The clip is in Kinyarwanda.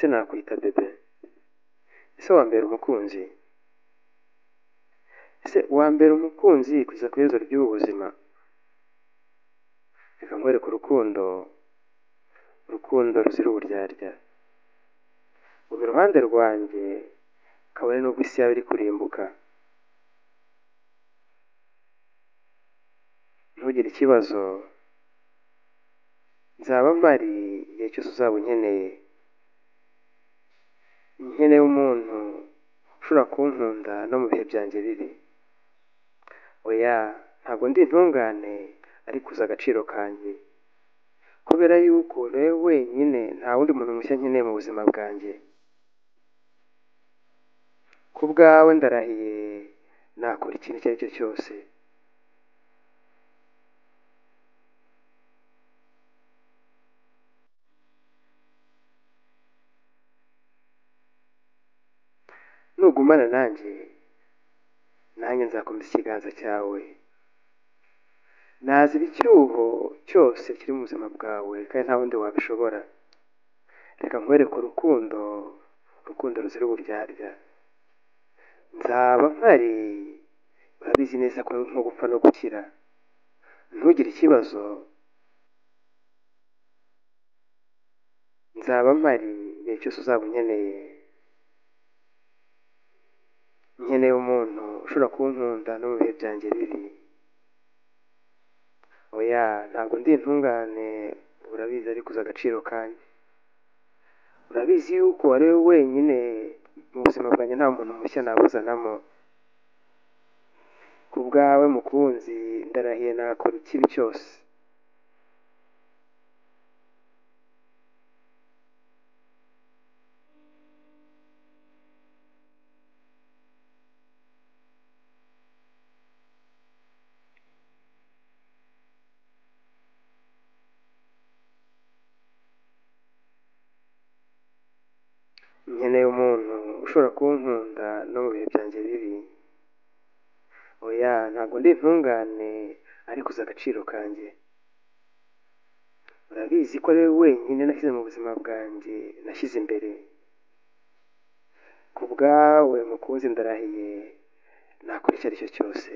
ese nakwita bebe? Ese wambera umukunzi? Ese wambera umukunzi kugeza ku iherezo ry'ubu buzima? Reka nkwereke urukundo ruzira uburyarya. Uba iruhande rwanjye kabone n'ubwo isi yaba iri kurimbuka. Ntugire ikibazo, nzaba mpari igihe cyose uzaba unkeneye. Nkeneye umuntu ushobora kunkunda no mu bihe byanjye bibi. Oya, ntabwo ndi intungane ariko uzi agaciro kanjye, kubera yuko ni wowe wenyine, nta wundi muntu mushya nkeneye mu buzima bwanjye. Ku bwawe ndarahiye nakora ikintu icyo ari cyo cyose. Nugumana nanjye nzakomeza ikiganza cyawe. Naziba icyuho cyose kiri mu buzima bwawe kandi nta wundi wabishobora. Reka nkwereke urukundo ruzira uburyarya. Nzaba mpari, urabizi neza ko nko gupfa no gukira. Ntugire ikibazo, nzaba mpari igihe cyose uzaba unkeneye. Nkeneye umuntu ushobora kunkunda no mu bihe byanjye bibi. Oya, ntabwo ndi intungane, urabizi ariko uzi agaciro kanjye. Urabizi yuko ari wowe wenyine mu buzima bwanjye, nta muntu mushya nabuzanamo. Ku bwawe mukunzi ndarahiye nakora ikibi cyose. Nkeneye umuntu ushobora kunkunda no mu bihe byanjye bibi. Oya, ntabwo ndi intungane ariko uzi agaciro kanjye. Urabizi ko ari wowe wenyine nashyize mu buzima bwanjye, nashyize imbere. Ku bwawe mukunzi ndarahiye nakora icyo ari cyo cyose.